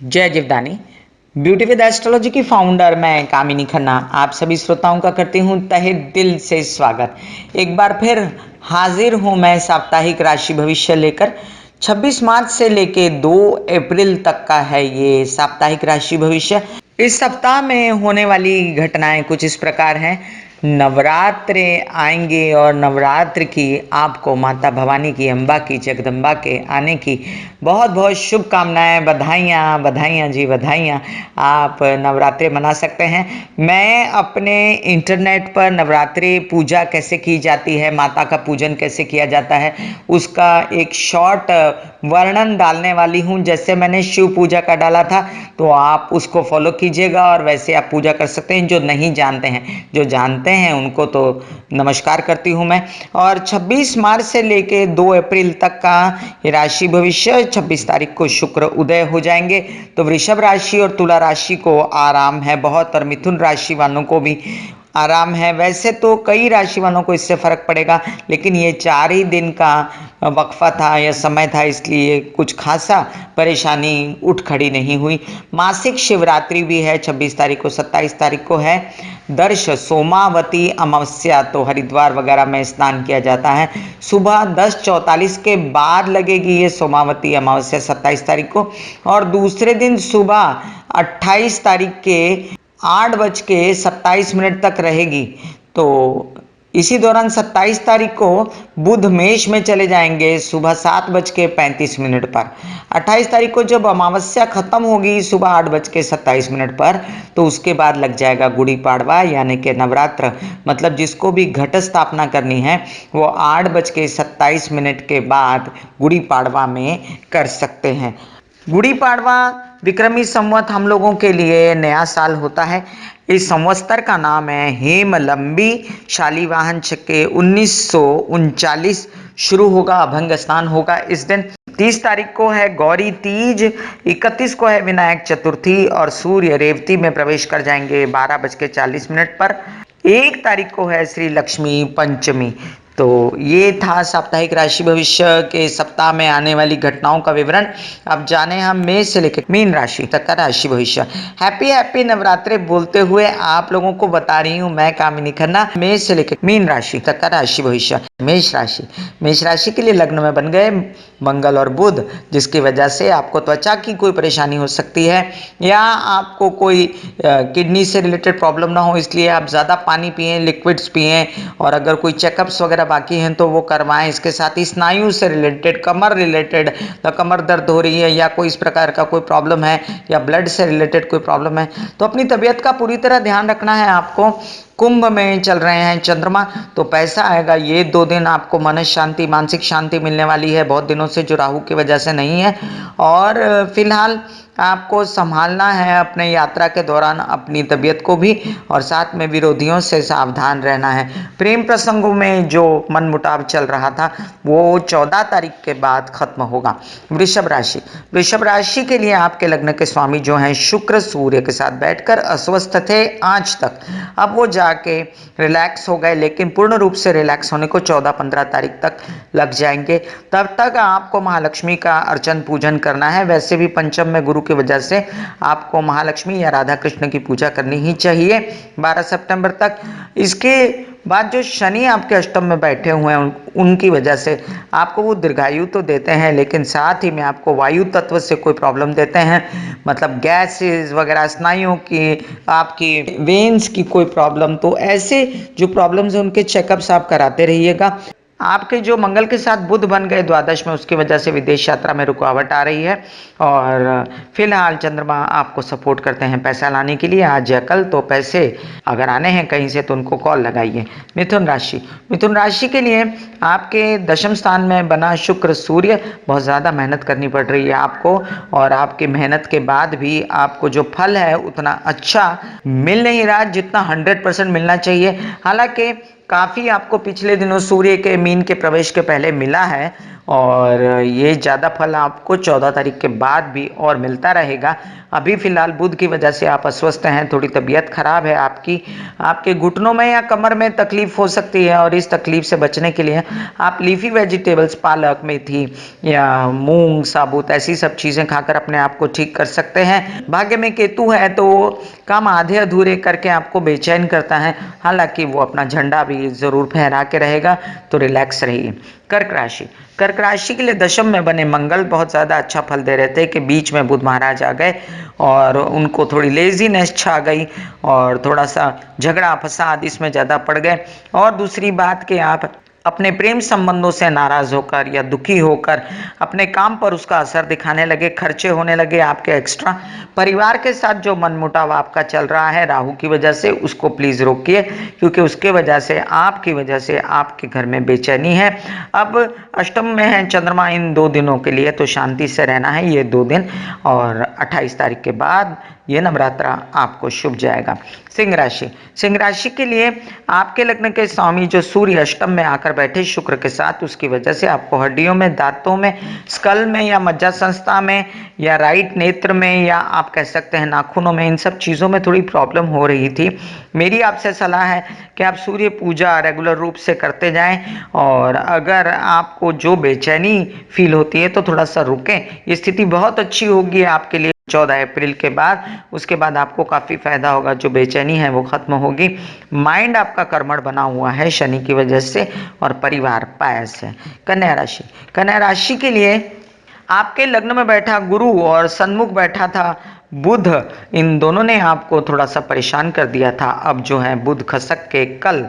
जय Jivdani. Beauty with astrology की founder मैं कामिनी खन्ना आप सभी श्रोताओं का करती हूँ तहे दिल से स्वागत। एक बार फिर हाजिर हूँ मैं साप्ताहिक राशि भविष्य लेकर। 26 मार्च से लेके 2 अप्रैल तक का है ये साप्ताहिक राशि भविष्य। इस सप्ताह में होने वाली घटनाएं कुछ इस प्रकार हैं। नवरात्रे आएंगे और नवरात्र की आपको माता भवानी की, अम्बा की, जगदम्बा के आने की बहुत बहुत शुभकामनाएं। बधाइयाँ बधाइयाँ जी बधाइयाँ। आप नवरात्रे मना सकते हैं। मैं अपने इंटरनेट पर नवरात्रि पूजा कैसे की जाती है, माता का पूजन कैसे किया जाता है, उसका एक शॉर्ट वर्णन डालने वाली हूँ। जैसे मैंने शिव पूजा का डाला था तो आप उसको फॉलो कीजिएगा और वैसे आप पूजा कर सकते हैं। जो नहीं जानते हैं, जो जानते हैं उनको तो नमस्कार करती हूँ मैं। और 26 मार्च से लेके 2 अप्रैल तक का ये राशि भविष्य। 26 तारीख को शुक्र उदय हो जाएंगे तो वृषभ राशि और तुला राशि को आराम है बहुत, और मिथुन राशि वालों को भी आराम है। वैसे तो कई राशि वालों को इससे फर्क पड़ेगा, लेकिन ये 4 ही दिन का वक्फा था या समय था, इसलिए कुछ खासा परेशानी उठ खड़ी नहीं हुई। मासिक शिवरात्रि भी है 26 तारीख को। 27 तारीख को है दर्श सोमावती अमावस्या, तो हरिद्वार वगैरह में स्नान किया जाता है। सुबह 10:44 के बाद लगेगी ये सोमावती अमावस्या 27 तारीख को, और दूसरे दिन सुबह 28 तारीख के 8:27 तक रहेगी। तो इसी दौरान 27 तारीख को बुध मेष में चले जाएंगे सुबह 7:35 पर। 28 तारीख को जब अमावस्या खत्म होगी सुबह 8:27 पर, तो उसके बाद लग जाएगा गुड़ी पाड़वा यानी कि नवरात्र। मतलब जिसको भी घट स्थापना करनी है वो 8:27 के बाद गुड़ी पाड़वा में कर सकते हैं। गुड़ी पाड़वा विक्रमी संवत हम लोगों के लिए नया साल होता है। इस संवत्सर का नाम है हेमलंबी शालीवाहन के 1939 शुरू होगा, अभंग स्नान होगा इस दिन। 30 तारीख को है गौरी तीज, 31 को है विनायक चतुर्थी, और सूर्य रेवती में प्रवेश कर जाएंगे 12:40 पर। 1 तारीख को है श्री लक्ष्मी पंचमी। तो ये था साप्ताहिक राशि भविष्य के सप्ताह में आने वाली घटनाओं का विवरण। अब जाने हम मेष से लेकर मीन राशि तक का राशि भविष्य। हैप्पी हैप्पी नवरात्रे बोलते हुए आप लोगों को बता रही हूँ मैं कामिनी खन्ना। मेष से लेकर मीन राशि तक का राशि भविष्य। मेष राशि के लिए लग्न में बन गए मंगल और बुध, जिसकी वजह से आपको त्वचा की कोई परेशानी हो सकती है, या आपको कोई किडनी से रिलेटेड प्रॉब्लम ना हो, इसलिए आप ज़्यादा पानी पिएं, लिक्विड्स पिएं, और अगर कोई चेकअप्स वगैरह बाकी हैं तो वो करवाएं। इसके साथ ही स्नायु से रिलेटेड, कमर रिलेटेड, कमर दर्द हो रही है या कोई इस प्रकार का कोई प्रॉब्लम है, या ब्लड से रिलेटेड कोई प्रॉब्लम है, तो अपनी तबीयत का पूरी तरह ध्यान रखना है आपको। कुंभ में चल रहे हैं चंद्रमा, तो पैसा आएगा। ये 2 दिन आपको मन शांति, मानसिक शांति मिलने वाली है बहुत दिनों से, जो राहु की वजह से नहीं है। और फिलहाल आपको संभालना है अपने यात्रा के दौरान अपनी तबीयत को भी, और साथ में विरोधियों से सावधान रहना है। प्रेम प्रसंगों में जो मनमुटाव चल रहा था वो 14 तारीख के बाद खत्म होगा। वृषभ राशि के लिए आपके लग्न के स्वामी जो हैं शुक्र, सूर्य के साथ बैठकर अस्वस्थ थे आज तक। अब वो जाके रिलैक्स हो गए, लेकिन पूर्ण रूप से रिलैक्स होने को 14-15 तारीख तक लग जाएंगे। तब तक आपको महालक्ष्मी का अर्चन पूजन करना है। वैसे भी पंचम में गुरु की वजह से आपको महालक्ष्मी या राधा कृष्ण की पूजा करनी ही चाहिए 12 सितंबर तक। इसके बाद जो शनि आपके अष्टम में बैठे हुए हैं उनकी वजह से आपको वो दीर्घायु तो देते हैं, लेकिन साथ ही में आपको वायु तत्व से कोई प्रॉब्लम देते हैं। मतलब गैसेस वगैरह, स्नायुओं की, आपकी वेन्स की कोई प्रॉब्लम, तो ऐसे जो प्रॉब्लम्स हैं उनके चेकअप्स आप कराते रहिएगा। आपके जो मंगल के साथ बुध बन गए द्वादश में, उसकी वजह से विदेश यात्रा में रुकावट आ रही है। और फिलहाल चंद्रमा आपको सपोर्ट करते हैं पैसा लाने के लिए। आज या कल तो पैसे अगर आने हैं कहीं से तो उनको कॉल लगाइए। मिथुन राशि के लिए आपके दशम स्थान में बना शुक्र सूर्य, बहुत ज़्यादा मेहनत करनी पड़ रही है आपको, और आपकी मेहनत के बाद भी आपको जो फल है उतना अच्छा मिल नहीं रहा जितना 100% मिलना चाहिए। हालांकि काफ़ी आपको पिछले दिनों सूर्य के मीन के प्रवेश के पहले मिला है, और ये ज़्यादा फल आपको 14 तारीख के बाद भी और मिलता रहेगा। अभी फ़िलहाल बुध की वजह से आप अस्वस्थ हैं, थोड़ी तबीयत खराब है आपकी, आपके घुटनों में या कमर में तकलीफ हो सकती है और इस तकलीफ से बचने के लिए आप लीफी वेजिटेबल्स, पालक, मेथी या मूंग साबुत, ऐसी सब चीज़ें खाकर अपने आप को ठीक कर सकते हैं। भाग्य में केतु है तो काम आधे अधूरे करके आपको बेचैन करता है, हालांकि वो अपना झंडा भी ज़रूर फहरा के रहेगा, तो रिलैक्स रहिए। कर्क राशि, कर्क राशि के लिए दशम में बने मंगल बहुत ज़्यादा अच्छा फल दे रहे थे कि बीच में बुध महाराज आ गए और उनको थोड़ी लेजीनेस छा गई और थोड़ा सा झगड़ा फसाद इसमें ज़्यादा पड़ गए। और दूसरी बात कि आप अपने प्रेम संबंधों से नाराज होकर या दुखी होकर अपने काम पर उसका असर दिखाने लगे, खर्चे होने लगे आपके एक्स्ट्रा। परिवार के साथ जो मनमुटाव आपका चल रहा है राहु की वजह से, उसको प्लीज रोकिए, क्योंकि उसके वजह से आपकी वजह से आपके घर में बेचैनी है। अब अष्टम में है चंद्रमा इन 2 दिनों के लिए, तो शांति से रहना है ये 2 दिन, और 28 तारीख के बाद ये नवरात्रा आपको शुभ जाएगा। सिंह राशि, सिंह राशि के लिए आपके लग्न के स्वामी जो सूर्य अष्टम में आकर बैठे शुक्र के साथ, उसकी वजह से आपको हड्डियों में, दांतों में, स्कल में या मज्जा संस्था में या राइट नेत्र में या आप कह सकते हैं नाखूनों में, इन सब चीज़ों में थोड़ी प्रॉब्लम हो रही थी। मेरी आपसे सलाह है कि आप सूर्य पूजा रेगुलर रूप से करते जाएं, और अगर आपको जो बेचैनी फील होती है तो थोड़ा सा रुकें। ये स्थिति बहुत अच्छी होगी आपके लिए 14 अप्रैल के बाद, उसके बाद आपको काफ़ी फायदा होगा, जो बेचैनी है वो खत्म होगी। माइंड आपका कर्मठ बना हुआ है शनि की वजह से, और परिवार पायस है। कन्या राशि, कन्या राशि के लिए आपके लग्न में बैठा गुरु और सन्मुख बैठा था बुध, इन दोनों ने आपको थोड़ा सा परेशान कर दिया था। अब जो है बुध खसक के कल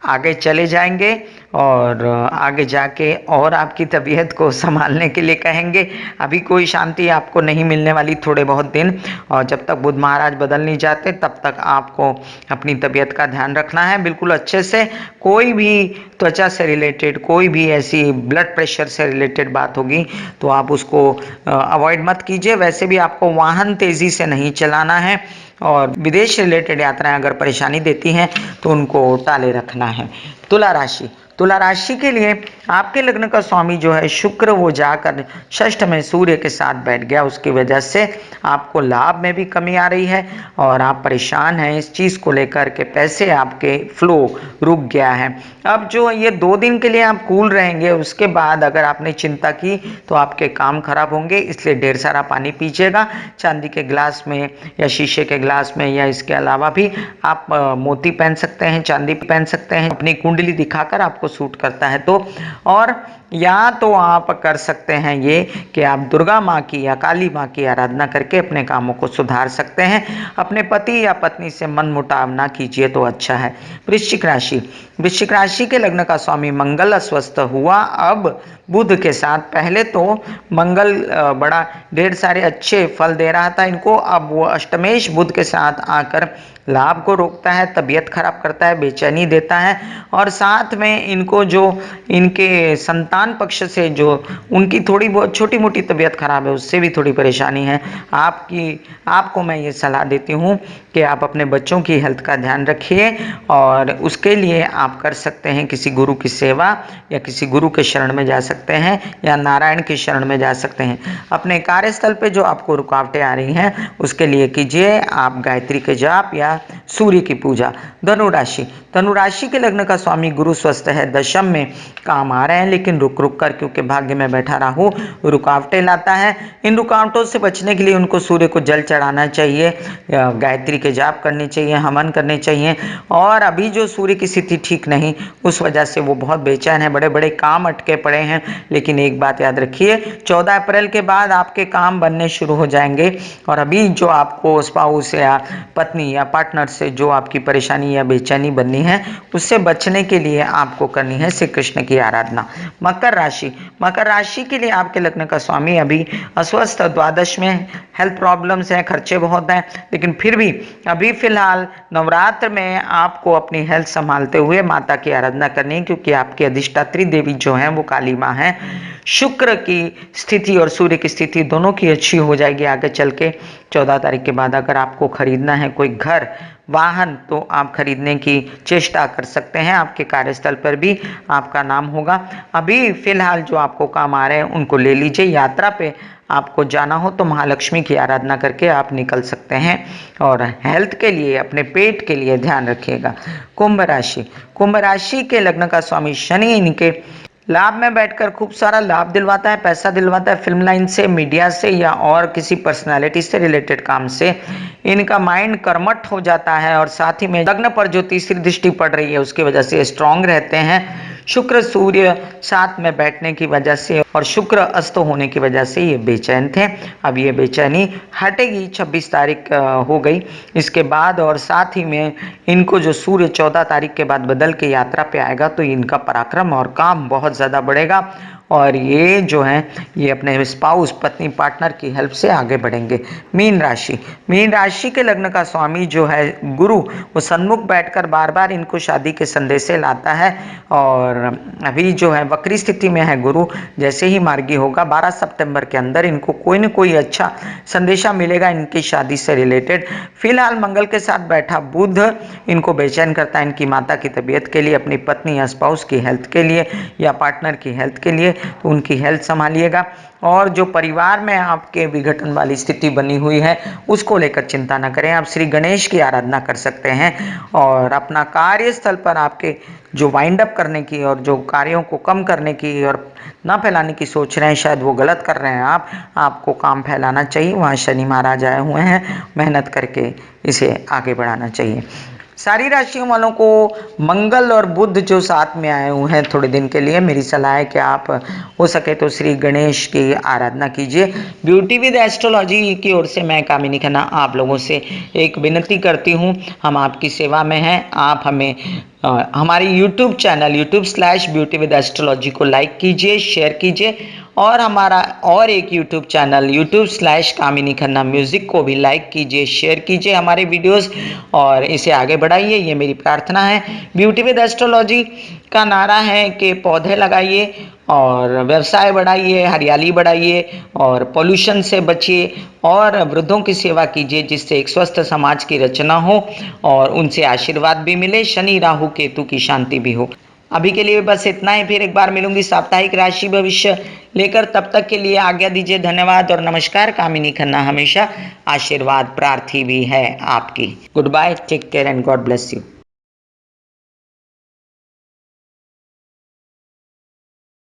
आगे चले जाएंगे और आगे जाके और आपकी तबीयत को संभालने के लिए कहेंगे। अभी कोई शांति आपको नहीं मिलने वाली थोड़े बहुत दिन, और जब तक बुध महाराज बदल नहीं जाते तब तक आपको अपनी तबीयत का ध्यान रखना है बिल्कुल अच्छे से। कोई भी त्वचा से रिलेटेड, कोई भी ऐसी ब्लड प्रेशर से रिलेटेड बात होगी तो आप उसको अवॉइड मत कीजिए। वैसे भी आपको वाहन तेज़ी से नहीं चलाना है, और विदेश रिलेटेड यात्राएं अगर परेशानी देती हैं तो उनको टाले रखना है। तुला राशि, तुला राशि के लिए आपके लग्न का स्वामी जो है शुक्र, वो जाकर षष्ठ में सूर्य के साथ बैठ गया, उसकी वजह से आपको लाभ में भी कमी आ रही है और आप परेशान हैं इस चीज़ को लेकर के, पैसे आपके फ्लो रुक गया है। अब जो ये 2 दिन के लिए आप कूल रहेंगे, उसके बाद अगर आपने चिंता की तो आपके काम खराब होंगे, इसलिए ढेर सारा पानी पीजिएगा। चांदी के गिलास में या शीशे के गिलास में, या इसके अलावा भी आप मोती पहन सकते हैं, चांदी पहन सकते हैं, अपनी कुंडली दिखाकर आपको सूट करता है तो। और या तो आप कर सकते हैं ये कि आप दुर्गा माँ की या काली माँ की आराधना करके अपने कामों को सुधार सकते हैं। अपने पति या पत्नी से मनमुटाव ना कीजिए तो अच्छा है। वृश्चिक राशि, वृश्चिक राशि के लग्न का स्वामी मंगल अस्वस्थ हुआ अब बुध के साथ। पहले तो मंगल बड़ा ढेर सारे अच्छे फल दे रहा था इनको, अब वो अष्टमेश बुध के साथ आकर लाभ को रोकता है, तबीयत खराब करता है, बेचैनी देता है, और साथ में इनको जो इनके संतान पक्ष से जो उनकी थोड़ी बहुत छोटी मोटी तबीयत खराब है, उससे भी थोड़ी परेशानी है। आपको मैं ये सलाह देती हूँ कि आप अपने बच्चों की हेल्थ का ध्यान रखिए, और उसके लिए आप कर सकते हैं किसी गुरु की सेवा, या किसी गुरु के शरण में जा सकते हैं, या नारायण के शरण में जा सकते हैं। अपने कार्यस्थल पे जो आपको रुकावटें आ रही हैं उसके लिए कीजिए आप गायत्री के जाप या सूर्य की पूजा। धनु राशि, धनु राशि के लग्न का स्वामी गुरु स्वस्थ है, दशम में काम आ रहे हैं, लेकिन रुक रुक कर, क्योंकि भाग्य में बैठा राहु रुकावटें लाता है। इन रुकावटों से बचने के लिए उनको सूर्य को जल चढ़ाना चाहिए, गायत्री के जाप करनी चाहिए, हवन करने चाहिए। और अभी जो सूर्य की स्थिति ठीक नहीं, उस वजह से वो बहुत बेचैन है, बड़े बड़े काम अटके पड़े हैं। लेकिन एक बात याद रखिए, 14 अप्रैल के बाद आपके काम बनने शुरू हो जाएंगे, और अभी जो आपको स्पाउस या पत्नी या पार्टनर से जो आपकी परेशानी या बेचैनी बननी है, उससे बचने के लिए आपको करनी है श्री कृष्ण की आराधना। मकर राशि, मकर राशि के लिए आपके लग्न का स्वामी अभी अस्वस्थ, द्वादश में, हेल्थ प्रॉब्लम्स हैं, खर्चे बहुत हैं, लेकिन फिर भी अभी फिलहाल नवरात्र में आपको अपनी हेल्थ संभालते हुए माता की आराधना करनी है, क्योंकि आपकी अधिष्ठात्री देवी जो है वो काली माँ है। शुक्र की स्थिति और सूर्य की स्थिति दोनों की अच्छी हो जाएगी आगे चल के। 14 तारीख के बाद अगर आपको खरीदना है कोई घर, वाहन, तो आप खरीदने की चेष्टा कर सकते हैं। आपके कार्यस्थल पर भी आपका नाम होगा। अभी फिलहाल जो आपको काम आ रहे हैं उनको ले लीजिए। यात्रा पे आपको जाना हो तो महालक्ष्मी की आराधना करके आप निकल सकते हैं। और हेल्थ के लिए, अपने पेट के लिए ध्यान रखिएगा। कुंभ राशि, कुंभ राशि के लग्न का स्वामी शनि इनके लाभ में बैठकर खूब सारा लाभ दिलवाता है, पैसा दिलवाता है। फिल्म लाइन से, मीडिया से या और किसी पर्सनालिटी से रिलेटेड काम से इनका माइंड कर्मठ हो जाता है। और साथ ही में लग्न पर जो तीसरी दृष्टि पड़ रही है उसकी वजह से स्ट्रांग रहते हैं। शुक्र सूर्य साथ में बैठने की वजह से और शुक्र अस्त होने की वजह से ये बेचैन थे। अब ये बेचैनी हटेगी, 26 तारीख हो गई इसके बाद। और साथ ही में इनको जो सूर्य 14 तारीख के बाद बदल के यात्रा पे आएगा तो इनका पराक्रम और काम बहुत ज़्यादा बढ़ेगा। और ये जो है ये अपने स्पाउस, पत्नी, पार्टनर की हेल्प से आगे बढ़ेंगे। मीन राशि, मीन राशि के लग्न का स्वामी जो है गुरु, वो सन्मुख बैठकर बार बार इनको शादी के संदेशे लाता है। और अभी जो है वक्री स्थिति में है गुरु, जैसे ही मार्गी होगा 12 सितंबर के अंदर इनको कोई न कोई अच्छा संदेशा मिलेगा इनकी शादी से रिलेटेड। फिलहाल मंगल के साथ बैठा बुध इनको बेचैन करता है इनकी माता की तबीयत के लिए, अपनी पत्नी या स्पाउस की हेल्थ के लिए या पार्टनर की हेल्थ के लिए। तो उनकी हेल्थ संभालिएगा। और जो परिवार में आपके विघटन वाली स्थिति बनी हुई है उसको लेकर चिंता न करें। आप श्री गणेश की आराधना कर सकते हैं। और अपना कार्यस्थल पर आपके जो वाइंड अप करने की और जो कार्यों को कम करने की और ना फैलाने की सोच रहे हैं, शायद वो गलत कर रहे हैं आपको काम फैलाना चाहिए। वहाँ शनि महाराज आए हुए हैं, मेहनत करके इसे आगे बढ़ाना चाहिए। सारी राशियों वालों को मंगल और बुध जो साथ में आए हुए हैं थोड़े दिन के लिए, मेरी सलाह है कि आप हो सके तो श्री गणेश की आराधना कीजिए। ब्यूटी विद एस्ट्रोलॉजी की ओर से मैं कामिनी खन्ना आप लोगों से एक विनती करती हूँ, हम आपकी सेवा में हैं। आप हमें हमारे YouTube चैनल YouTube/ब्यूटी विद एस्ट्रोलॉजी को लाइक कीजिए, शेयर कीजिए। और हमारा और एक YouTube चैनल YouTube/कामिनी खन्ना म्यूज़िक को भी लाइक कीजिए, शेयर कीजिए हमारे वीडियोस और इसे आगे बढ़ाइए, ये मेरी प्रार्थना है। ब्यूटी विद एस्ट्रोलॉजी का नारा है कि पौधे लगाइए और व्यवसाय बढ़ाइए, हरियाली बढ़ाइए और पोल्यूशन से बचिए और वृद्धों की सेवा कीजिए, जिससे एक स्वस्थ समाज की रचना हो और उनसे आशीर्वाद भी मिले, शनि राहु केतु की शांति भी हो। अभी के लिए बस इतना ही, फिर एक बार मिलूंगी साप्ताहिक राशि भविष्य लेकर। तब तक के लिए आज्ञा दीजिए, धन्यवाद और नमस्कार। कामिनी खन्ना हमेशा आशीर्वाद प्रार्थी भी है आपकी। Good bye, take care and God bless you.